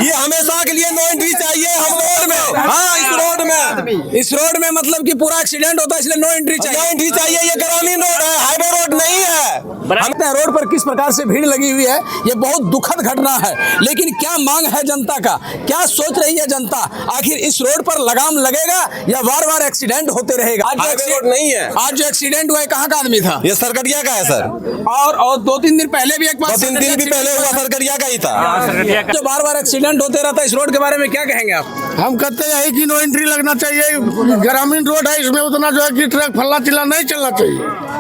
ये हमेशा के लिए नो एंट्री चाहिए हम रोड में। हाँ, इस रोड में मतलब कि पूरा एक्सीडेंट होता है, इसलिए नो एंट्री चाहिए। नो एंट्री चाहिए। ये ग्रामीण रोड है, हाईवे रोड नहीं है। रोड पर किस प्रकार से भीड़ लगी हुई है, ये बहुत दुखद घटना है। लेकिन क्या मांग है जनता का, क्या सोच रही है जनता? आखिर इस रोड पर लगाम लगेगा या बार बार एक्सीडेंट होते रहेगा? आज जो नहीं है, आज जो एक्सीडेंट हुआ है कहाँ का आदमी था? ये सरकटिया का है सर। और 2-3 दिन पहले भी एक बार 2-3 दिन भी पहले हुआ, सरकटिया का ही था। जो बार बार एक्सीडेंट होते रहता है, इस रोड के बारे में क्या कहेंगे आप? हम कहते हैं कि नो एंट्री लगना चाहिए। ग्रामीण रोड है, इसमें उतना जो है कि ट्रक फल्ला चिल्ला नहीं चलना चाहिए।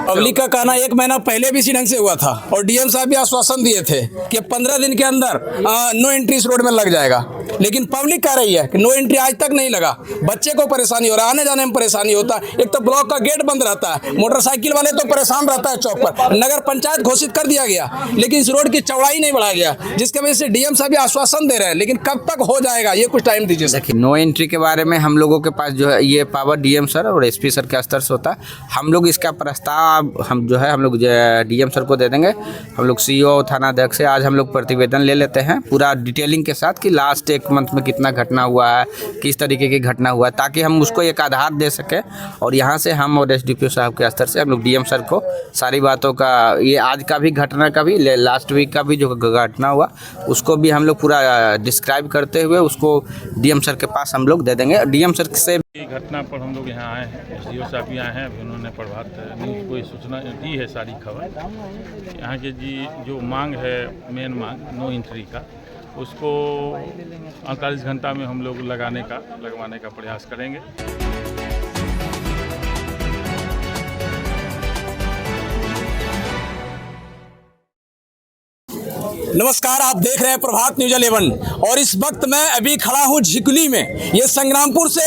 पब्लिक का कहना 1 महीना पहले भी इसी ढंग से हुआ था और डीएम साहब भी आश्वासन दिए थे कि 15 दिन के अंदर नो एंट्री इस रोड में लग जाएगा। लेकिन पब्लिक कह रही है कि नो एंट्री आज तक नहीं लगा। बच्चे को परेशानी हो रहा है, आने जाने में परेशानी होता है। एक तो ब्लॉक का गेट बंद रहता है, मोटरसाइकिल वाले तो परेशान रहता है चौक पर। नगर पंचायत घोषित कर दिया गया, लेकिन इस रोड की चौड़ाई नहीं बढ़ाया गया, जिसकी वजह से डीएम साहब भी आश्वासन दे रहे हैं। लेकिन कब तक हो जाएगा, ये कुछ टाइम दीजिए। देखिए, नो एंट्री के बारे में हम लोगों के पास जो है ये पावर डीएम सर और एसपी सर के स्तर से होता है। हम लोग इसका प्रस्ताव हम लोग डीएम सर को दे देंगे। हम लोग सीईओ थाना अध्यक्ष से आज हम लोग प्रतिवेदन ले लेते हैं पूरा डिटेलिंग के साथ कि लास्ट 1 मंथ में कितना घटना हुआ है, किस तरीके की घटना हुआ है, ताकि हम उसको एक आधार दे सकें। और यहाँ से हम और एसडीपीओ साहब के स्तर से हम लोग डीएम सर को सारी बातों का, ये आज का भी घटना का भी, लास्ट वीक का भी जो घटना हुआ उसको भी हम लोग पूरा डिस्क्राइब करते हुए उसको डीएम सर के पास हम लोग दे देंगे। डीएम सर से घटना पर हम लोग यहाँ आए हैं, एसडीओ साहब भी आए हैं। अभी उन्होंने प्रभात न्यूज़ को सूचना दी है सारी खबर। यहाँ के जो मांग है, मेन मांग नो एंट्री का, उसको 48 घंटा में हम लोग लगवाने का प्रयास करेंगे। नमस्कार, आप देख रहे हैं प्रभात न्यूज़ 11 और इस वक्त मैं अभी खड़ा हूं झिकुली में। ये संग्रामपुर से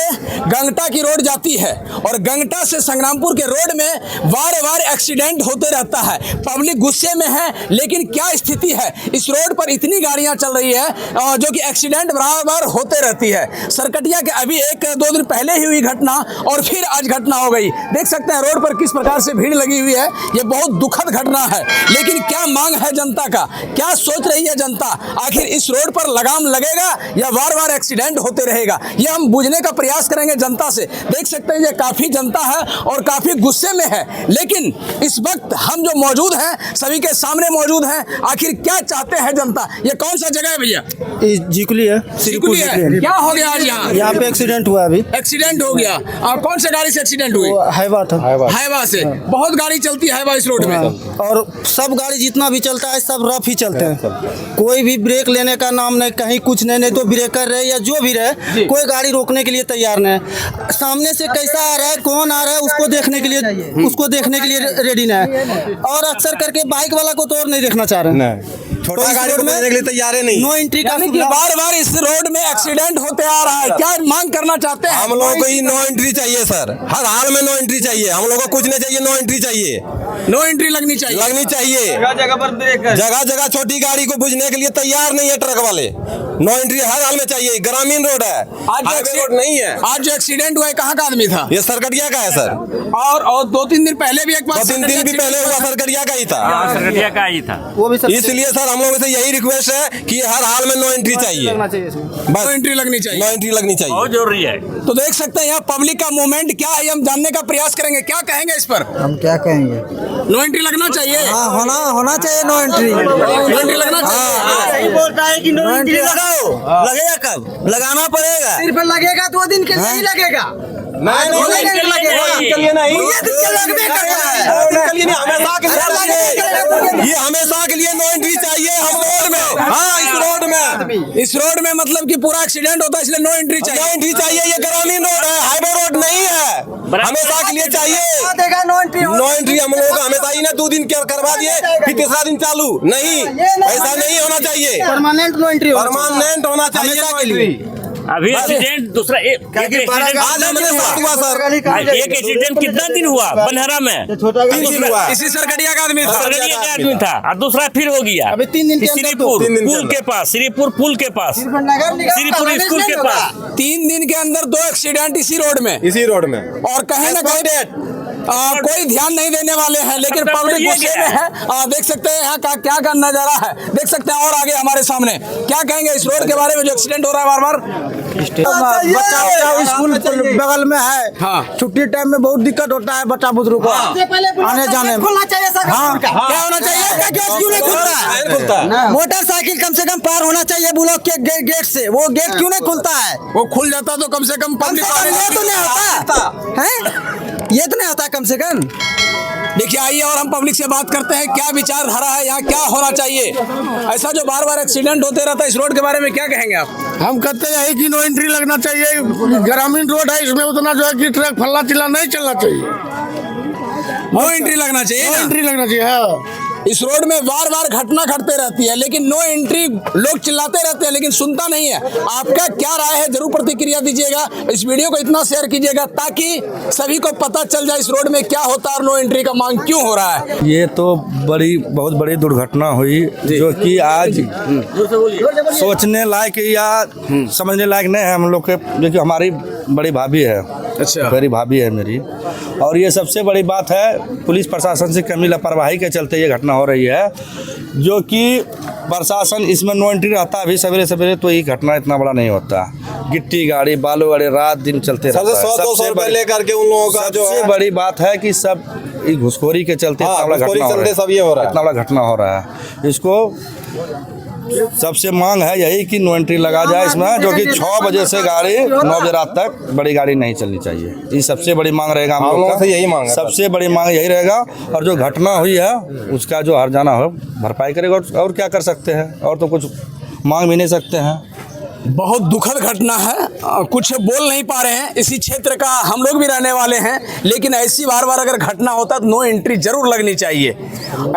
गंगटा की रोड जाती है और गंगटा से संग्रामपुर के रोड में बार एक्सीडेंट होते रहता है। पब्लिक गुस्से में है, लेकिन क्या स्थिति है, इस रोड पर इतनी गाड़ियां चल रही है जो कि एक्सीडेंट बराबर होते रहती है। सरकटिया के अभी 1-2 दिन पहले ही हुई घटना और फिर आज घटना हो गई। देख सकते हैं रोड पर किस प्रकार से भीड़ लगी हुई है, ये बहुत दुखद घटना है। लेकिन क्या मांग है जनता का, क्या सोच रही है जनता? आखिर इस रोड पर लगाम लगेगा या बार बार एक्सीडेंट होते रहेगा, ये हम बुझने का प्रयास करेंगे जनता से। देख सकते हैं ये काफी जनता है और काफी गुस्से में है। लेकिन इस वक्त हम जो मौजूद हैं, सभी के सामने मौजूद हैं। आखिर क्या चाहते हैं जनता? ये कौन सा जगह है भैया? झिकुली है। झिकुली है। क्या हो गया आज यहाँ पे एक्सीडेंट हुआ, अभी एक्सीडेंट हो गया। और कौन से गाड़ी से एक्सीडेंट हुई? हाईवा था। हाईवा से बहुत गाड़ी चलती है हाईवा इस रोड में, और सब गाड़ी जितना भी चलता है सब रफ ही चलते हैं। कोई भी ब्रेक लेने का नाम नहीं, कहीं कुछ नहीं तो ब्रेकर रहे या जो भी रहे, कोई गाड़ी रोकने के लिए तैयार नहीं। सामने से कैसा आ रहा है, कौन आ रहा है, उसको देखने के लिए रेडी नहीं। और अक्सर करके बाइक वाला को तो और नहीं देखना चाह रहे हैं, छोटा गाड़ी को देखने के लिए तैयार है नहीं। नो एंट्री का बार बार इस रोड में एक्सीडेंट होते आ रहा है। क्या मांग करना चाहते हैं? हम लोगों को ही नो एंट्री चाहिए सर, हर हाल में नो एंट्री चाहिए। हम लोगों को कुछ नहीं चाहिए, नो एंट्री चाहिए। नो एंट्री लगनी चाहिए, जगह पर ब्रेक, जगह छोटी गाड़ी को बुझने के लिए तैयार नहीं है ट्रक वाले। नो एंट्री हर हाल में चाहिए। ग्रामीण रोड है, आज रोड नहीं है। आज जो एक्सीडेंट हुआ है कहाँ का आदमी था? ये सरकटिया का है सर। और 2-3 दिन पहले भी एक बार 2-3 दिन भी पहले हुआ, सरकटिया का ही था। सरकटिया का ही था वो भी। इसलिए सर हम लोगों से यही रिक्वेस्ट है कि हर हाल में नो एंट्री चाहिए, बस नो एंट्री लगनी चाहिए, नो एंट्री लगनी चाहिए, बहुत जरूरी है। तो देख सकते हैं यहाँ पब्लिक का मूवमेंट क्या है, हम जानने का प्रयास करेंगे। क्या कहेंगे इस पर? हम क्या कहेंगे, नो एंट्री लगना चाहिए। हाँ, होना चाहिए नो एंट्री। नो एंट्री लगना चाहिए। बोलता है कि नो एंट्री लगाओ, लगेगा कब? लगाना पड़ेगा। सिर्फ लगेगा 2 दिन के लिए लगेगा, ये हमेशा के लिए नो एंट्री चाहिए हम रोड में। हाँ, इस रोड में मतलब कि पूरा एक्सीडेंट होता है, इसलिए नो एंट्री चाहिए। नो एंट्री चाहिए। ये ग्रामीण रोड है, हाईवे रोड नहीं है, हमेशा के लिए चाहिए। नो एंट्री हम लोगों का हमेशा ही ना 2 दिन करवा दिए, फिर 3रा दिन चालू नहीं, ऐसा नहीं होना चाहिए। परमानेंट नो एंट्री, परमानेंट होना चाहिए। अभी एक्सीडेंट दूसरा एक एक्सीडेंट कितना दिन हुआ बनहरा में? 3 दिन हुआ। इसी सरकटिया का आदमी था और दूसरा फिर हो गया अभी 3 दिन श्रीपुर पुल के पास, श्रीपुर पुल के पास, श्रीपुर स्कूल के पास 3 दिन के अंदर 2 एक्सीडेंट इसी रोड में। और कहीं ना कहीं कोई ध्यान नहीं देने वाले हैं, लेकिन पब्लिक गुस्से में है। देख सकते हैं यहाँ का क्या का नजारा है, देख सकते हैं। और आगे हमारे सामने क्या कहेंगे इस रोड के बारे में जो एक्सीडेंट हो रहा है बार बार? बच्चा स्कूल बगल में है। हाँ। छुट्टी टाइम में बहुत दिक्कत होता है बच्चा बुजुर्ग को आने जाने में। खुलना चाहिए सर। हाँ। क्या होना चाहिए? क्यों नहीं खुलता है? मोटरसाइकिल कम से कम पार होना चाहिए ब्लॉक के गेट से, वो गेट क्यों नहीं खुलता है? वो खुल जाता तो कम से कम पब्लिक ये तो नहीं होता है, ये तो नहीं होता कम से कम। देखिए, आइए और हम पब्लिक से बात करते हैं क्या विचारधारा है, यहाँ क्या होना चाहिए। ऐसा जो बार बार एक्सीडेंट होते रहता है, इस रोड के बारे में क्या कहेंगे आप? हम कहते हैं कि नो एंट्री लगना चाहिए। ग्रामीण रोड है, इसमें उतना जो है कि ट्रक फल्ला चिल्ला नहीं चलना चाहिए। नो एंट्री लगना चाहिए नो ना? एंट्री लगना चाहिए। हाँ। इस रोड में बार बार घटना घटते रहती है, लेकिन नो एंट्री लोग चिल्लाते रहते हैं, लेकिन सुनता नहीं है। आपका क्या राय है, जरूर प्रतिक्रिया दीजिएगा। इस वीडियो को इतना शेयर कीजिएगा ताकि सभी को पता चल जाए इस रोड में क्या होता है और नो एंट्री का मांग क्यों हो रहा है। ये तो बहुत बड़ी दुर्घटना हुई, जो कि आज सोचने लायक या समझने लायक नहीं है हम लोग के, जो कि हमारी बड़ी भाभी है। अच्छा। मेरी भाभी है मेरी, और ये सबसे बड़ी बात है पुलिस प्रशासन से कमी लापरवाही के चलते ये घटना हो रही है, जो कि प्रशासन इसमें नो एंट्री रहता है अभी सवेरे सवेरे तो ये घटना इतना बड़ा नहीं होता। गिट्टी गाड़ी बालू गाड़ी रात दिन चलते रहता है। 100-200 रुपए लेकर के उन लोगों का जो सबसे है बड़ी बात है कि सब इस घुसखोरी के चलते इतना बड़ा घुसखोरी घटना हो रहा चलते सब ये हो रहा है। इतना बड़ा घटना हो रहा है। इसको सबसे मांग है यही कि नो एंट्री लगा जाए इसमें, जो कि 6 बजे से गाड़ी 9 बजे रात तक बड़ी गाड़ी नहीं चलनी चाहिए। ये सबसे बड़ी मांग रहेगा हम लोगों से यही मांग है। सबसे बड़ी मांग यही रहेगा। और जो घटना हुई है उसका जो हर्जाना हो भरपाई करेगा, और क्या कर सकते हैं, और तो कुछ मांग भी नहीं सकते हैं। बहुत दुखद घटना है, कुछ बोल नहीं पा रहे हैं। इसी क्षेत्र का हम लोग भी रहने वाले हैं, लेकिन ऐसी बार बार अगर घटना होता तो नो एंट्री जरूर लगनी चाहिए।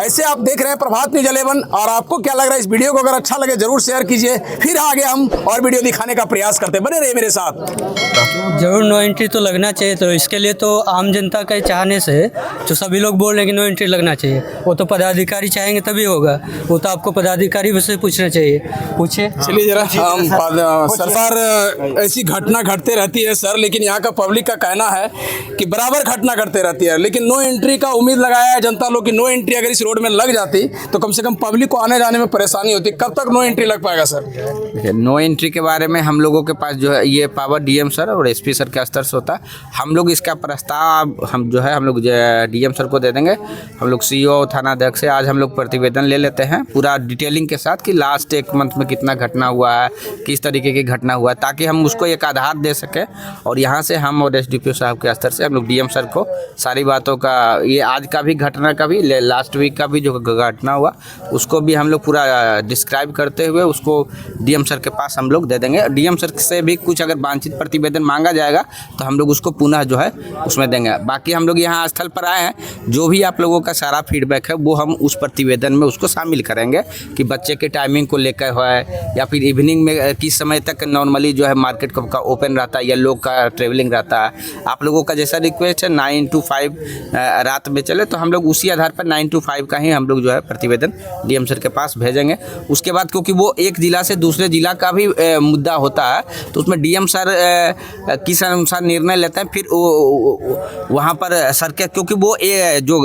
ऐसे आप देख रहे हैं प्रभात न्यूज 11, और आपको क्या लग रहा है इस वीडियो को अगर अच्छा लगे जरूर शेयर कीजिए। फिर आगे हम और वीडियो दिखाने का प्रयास करते, बने रहिए मेरे साथ। जरूर नो एंट्री तो लगना चाहिए, तो इसके लिए तो आम जनता के चाहने से जो सभी लोग बोल रहे हैं कि नो एंट्री लगना चाहिए, वो तो पदाधिकारी चाहेंगे तभी होगा। वो तो आपको पदाधिकारी से पूछना चाहिए, पूछिए। चलिए जरा सर, ऐसी घटना घटते रहती है सर, लेकिन यहाँ का पब्लिक का कहना है कि बराबर घटना घटते रहती है, लेकिन नो एंट्री का उम्मीद लगाया है जनता लोग की नो एंट्री अगर इस रोड में लग जाती तो कम से कम पब्लिक को आने जाने में परेशानी होती। कब तक नो एंट्री लग पाएगा सर? देखिए, नो एंट्री के बारे में हम लोगों के पास जो है ये पावर डीएम सर और एसपी सर के स्तर से होता है। हम लोग इसका प्रस्ताव हम लोग डीएम सर को दे देंगे। हम लोग सीईओ थाना अध्यक्ष से आज हम लोग प्रतिवेदन ले लेते हैं पूरा डिटेलिंग के साथ कि लास्ट 1 मंथ में कितना घटना हुआ है, किस तरीके की घटना हुआ है, ताकि हम उसको एक आधार दे सकें। और यहाँ से हम और एसडीपीओ साहब के स्तर से हम लोग डीएम सर को सारी बातों का, ये आज का भी घटना का भी, लास्ट वीक का भी जो घटना हुआ उसको भी हम लोग पूरा डिस्क्राइब करते हुए उसको डीएम सर के पास हम लोग दे देंगे। डीएम सर से भी कुछ अगर वांछित प्रतिवेदन मांगा जाएगा तो हम लोग उसको पुनः जो है उसमें देंगे। बाकी हम लोग यहाँ स्थल पर आए हैं, जो भी आप लोगों का सारा फीडबैक है वो हम उस प्रतिवेदन में उसको शामिल करेंगे कि बच्चे के टाइमिंग को लेकर है, या फिर इवनिंग में किस समय तक नॉर्मली जो है मार्केट का ओपन रहता है या लोग का ट्रेवलिंग रहता है। आप लोगों का जैसा रिक्वेस्ट है 9 to 5 रात में चले, तो हम लोग उसी आधार पर 9 to 5 का ही हम लोग जो है प्रतिवेदन डीएम सर के पास भेजेंगे। उसके बाद क्योंकि वो एक जिला से दूसरे जिला का भी मुद्दा होता है, तो उसमें डीएम सर किस अनुसार निर्णय लेते हैं, फिर वहाँ पर सर के, क्योंकि वो जो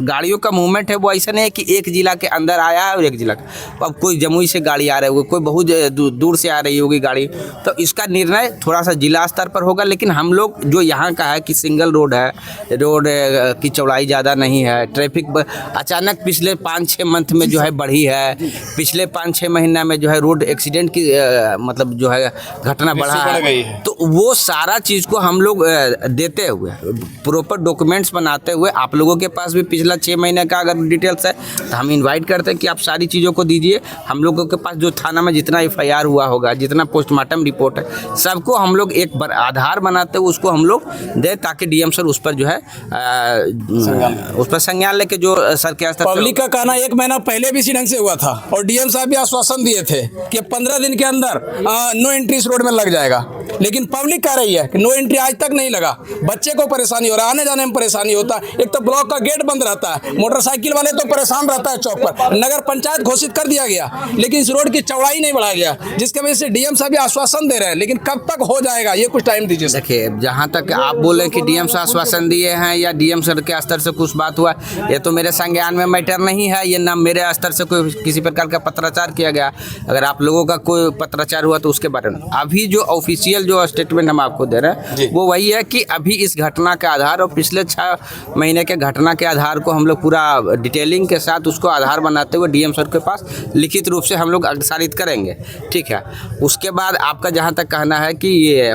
गाड़ियों का मूवमेंट है वो ऐसा नहीं है कि एक जिला के अंदर आया है और एक जिला का। अब कोई जमुई से गाड़ी आ रही होगी, कोई बहुत दूर से आ रही होगी गाड़ी, तो इसका निर्णय थोड़ा सा जिला स्तर पर होगा। लेकिन हम लोग जो यहाँ का है कि सिंगल रोड है, रोड की चौड़ाई ज़्यादा नहीं है, ट्रैफिक अचानक पिछले 5-6 मंथ में जो है बढ़ी है, पिछले 5-6 महीना में जो है रोड एक्सीडेंट की मतलब जो है घटना बढ़ा है, तो वो सारा चीज़ को हम लोग देते हुए प्रॉपर डॉक्यूमेंट्स बनाते हुए आप लोगों के पास भी पिछला 6 महीने का अगर डिटेल्स है तो हम इन्वाइट करते हैं कि आप सारी चीज़ों को दीजिए। हम लोगों के पास जो थाना में जितना FIR हुआ होगा, जितना पोस्टमार्टम रिपोर्ट है, सबको हम लोग एक आधार बनाते हुए उसको हम लोग दें, ताकि डीएम सर उस पर जो है उस पर संज्ञान लेके जो सर के स्तर पब्लिक का कहना 1 महीना पहले भी इसी ढंग से हुआ था और डीएम साहब भी आश्वासन दिए थे कि 15 दिन के अंदर नो एंट्री इस रोड में लग जाएगा। लेकिन पब्लिक कह रही है कि नो एंट्री आज तक नहीं लगा। बच्चे को परेशानी हो रहा है, आने जाने में परेशानी होता है। एक तो ब्लॉक का गेट बंद रहता है, मोटरसाइकिल वाले तो परेशान रहता है चौक पर। नगर पंचायत घोषित कर दिया गया, लेकिन इस रोड की चौड़ाई नहीं बढ़ाया गया, जिसकी वजह से डीएम साहब भी आश्वासन दे रहे हैं, लेकिन कब तक हो जाएगा ये कुछ टाइम दीजिए। देखिए, जहाँ तक आप बोले कि डीएम से आश्वासन दिए हैं या डीएम सर के स्तर से कुछ बात हुआ, ये तो मेरे संज्ञान में मैटर नहीं है। ये ना मेरे स्तर से कोई किसी प्रकार का पत्राचार किया गया। अगर आप लोगों का कोई पत्राचार हुआ तो उसके बारे में अभी जो ऑफिशियल जो स्टेटमेंट हम आपको दे रहे हैं वो वही है कि अभी इस घटना के आधार और पिछले 6 महीने के घटना के आधार को हम लोग पूरा डिटेलिंग के साथ उसको आधार बनाते हुए डीएम सर के पास लिखित रूप से हम लोग अग्रसारित करेंगे। ठीक है, उसके बाद आपका जहाँ तक कहना है कि ये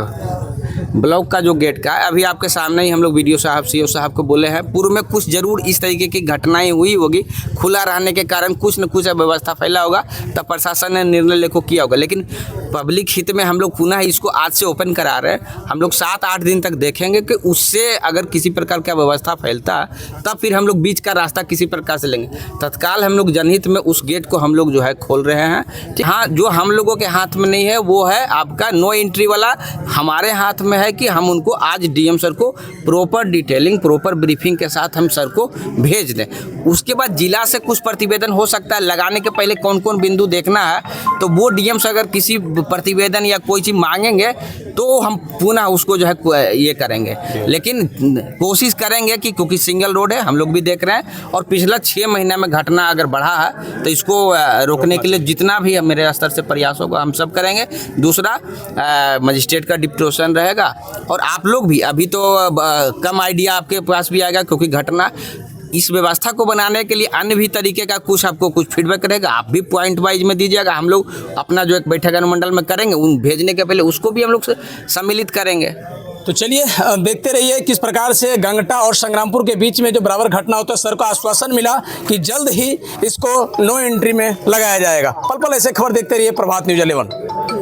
ब्लॉक का जो गेट का है, अभी आपके सामने ही हम लोग वीडियो साहब सीओ साहब को बोले हैं, पूर्व में कुछ जरूर इस तरीके की घटनाएं हुई होगी, खुला रहने के कारण कुछ न कुछ अव्यवस्था फैला होगा, तब प्रशासन ने निर्णय लेकर किया होगा। लेकिन पब्लिक हित में हम लोग पुनः इसको आज से ओपन करा रहे हैं। हम लोग 7-8 दिन तक देखेंगे कि उससे अगर किसी प्रकार का व्यवस्था फैलता है तब फिर हम लोग बीच का रास्ता किसी प्रकार से लेंगे। तत्काल हम लोग जनहित में उस गेट को हम लोग जो है खोल रहे हैं। हाँ, जो हम लोगों के हाथ में नहीं है वो है आपका नो एंट्री वाला। हमारे हाथ में है कि हम उनको आज डीएम सर को प्रॉपर डिटेलिंग, प्रॉपर ब्रीफिंग के साथ हम सर को भेज दें। उसके बाद जिला से कुछ प्रतिवेदन हो सकता है, लगाने के पहले कौन कौन बिंदु देखना है तो वो डीएम से अगर किसी प्रतिवेदन या कोई चीज़ मांगेंगे तो हम पुनः उसको जो है ये करेंगे। लेकिन कोशिश करेंगे कि क्योंकि सिंगल रोड है, हम लोग भी देख रहे हैं, और पिछला 6 महीना में घटना अगर बढ़ा है तो इसको रोकने के लिए जितना भी मेरे स्तर से प्रयास होगा हम सब करेंगे। दूसरा, मजिस्ट्रेट का डिप्यूटेशन रहेगा, और आप लोग भी अभी तो कम आइडिया आपके पास भी आएगा क्योंकि घटना इस व्यवस्था को बनाने के लिए अन्य भी तरीके का कुछ आपको कुछ फीडबैक रहेगा, आप भी पॉइंट वाइज में दीजिएगा। हम लोग अपना जो एक बैठक अनुमंडल में करेंगे, उन भेजने के पहले उसको भी हम लोग सम्मिलित करेंगे। तो चलिए देखते रहिए किस प्रकार से गंगटा और संग्रामपुर के बीच में जो बराबर घटना होता है। सर को आश्वासन मिला कि जल्द ही इसको नो एंट्री में लगाया जाएगा। पल पल ऐसे खबर देखते रहिए प्रभात न्यूज़ 11।